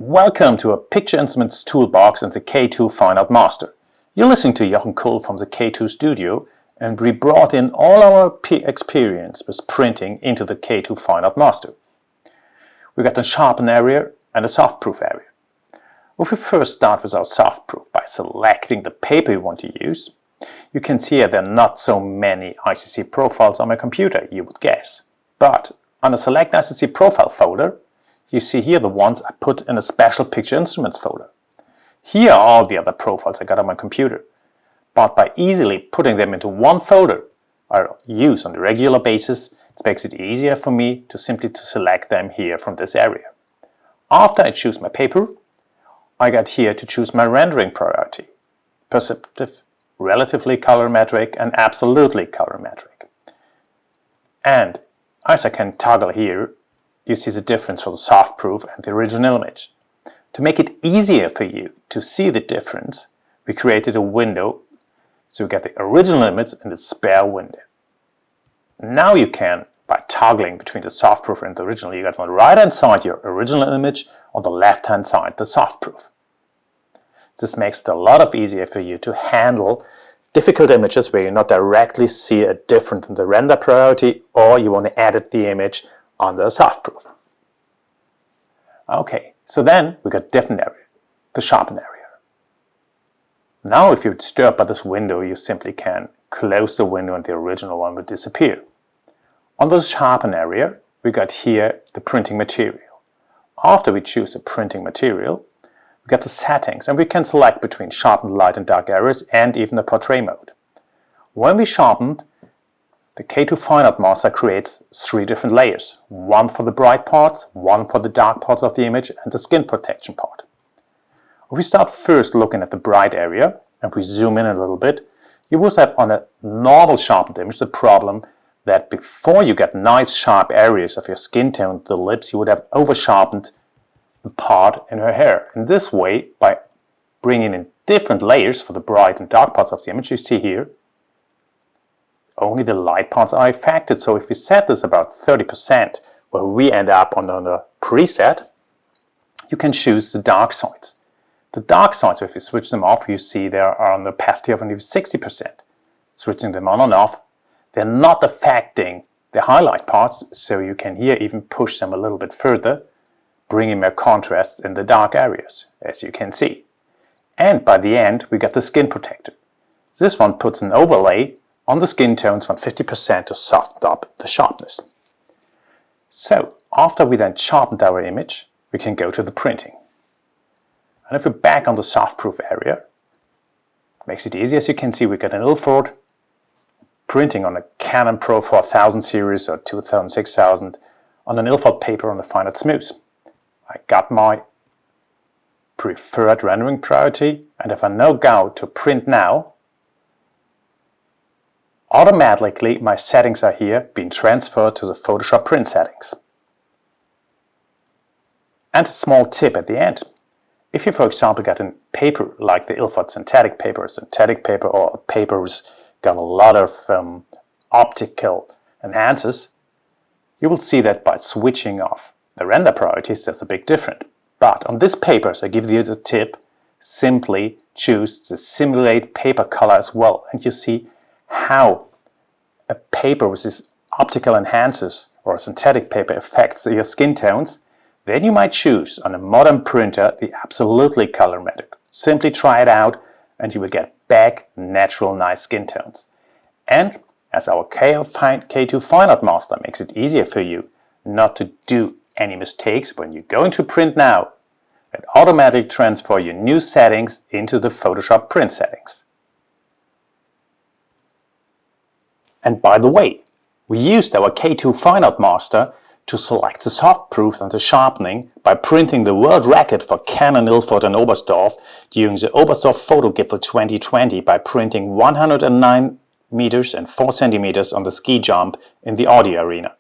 Welcome to a Picture Instruments Toolbox and the K2 Fine Art Master. You're listening to Jochen Kohl from the K2 studio, and we brought in all our experience with printing into the K2 Fine Art Master. We got a sharpen area and a soft-proof area. If we first start with our soft-proof by selecting the paper you want to use, you can see here there are not so many ICC profiles on my computer, you would guess. But on the Select ICC Profile folder, you see here the ones I put in a special Picture Instruments folder. Here are all the other profiles I got on my computer. But by easily putting them into one folder I'll use on a regular basis, it makes it easier for me to simply select them here from this area. After I choose my paper, I got here to choose my rendering priority: perceptive, relatively colorimetric, and absolutely colorimetric. And as I can toggle here, you see the difference for the soft-proof and the original image. To make it easier for you to see the difference, we created a window so you get the original image in the spare window. Now you can, by toggling between the soft-proof and the original, you get on the right-hand side your original image, on the left-hand side the soft-proof. This makes it a lot easier for you to handle difficult images where you not directly see a difference in the render priority, or you want to edit the image on the soft-proof. Okay, so then we got a different area, the sharpen area. Now if you're disturbed by this window, you simply can close the window and the original one will disappear. On the sharpen area, we got here the printing material. After we choose the printing material, we get the settings, and we can select between sharpened light and dark areas and even the portrait mode. When we sharpened, the K2 Fine Art Master creates 3 different layers, one for the bright parts, one for the dark parts of the image, and the skin protection part. If we start first looking at the bright area, and we zoom in a little bit, you will have on a normal sharpened image the problem that before you get nice sharp areas of your skin tone, the lips, you would have over-sharpened the part in her hair. In this way, by bringing in different layers for the bright and dark parts of the image, you see here, only the light parts are affected. So if we set this about 30%, where we end up on the preset, you can choose the dark sides. The dark sides, if you switch them off, you see they are on the opacity of only 60%. Switching them on and off, they're not affecting the highlight parts, so you can here even push them a little bit further, bringing more contrast in the dark areas, as you can see. And by the end, we got the skin protector. This one puts an overlay on the skin tones from 50% to soften up the sharpness. So, after we then sharpened our image, we can go to the printing. And if we're back on the soft-proof area, it makes it easy. As you can see, we got an Ilford printing on a Canon Pro 4000 series or 2000 6000 on an Ilford paper on a Fine Art Smooth. I got my preferred rendering priority, and if I now go to print now, automatically my settings are here being transferred to the Photoshop print settings. And a small tip at the end: if you, for example, get a paper like the Ilford synthetic paper, or a paper with got a lot of optical enhancers, you will see that by switching off the render priorities there's a big difference. But on this paper, so I give you the tip, simply choose the simulate paper color as well, and you see how a paper with these optical enhancers or a synthetic paper affects your skin tones. Then you might choose on a modern printer the absolutely colorimetric. Simply try it out and you will get back natural nice skin tones. And as our K2 Fine Art Master makes it easier for you not to do any mistakes when you're going to print now, it automatically transfers your new settings into the Photoshop print settings. And by the way, we used our K2 Fine Art Master to select the soft-proof and the sharpening by printing the world record for Canon, Ilford and Oberstdorf during the Oberstdorfer Fotogipfel 2020 by printing 109 meters and 4 centimeters on the ski jump in the audio arena.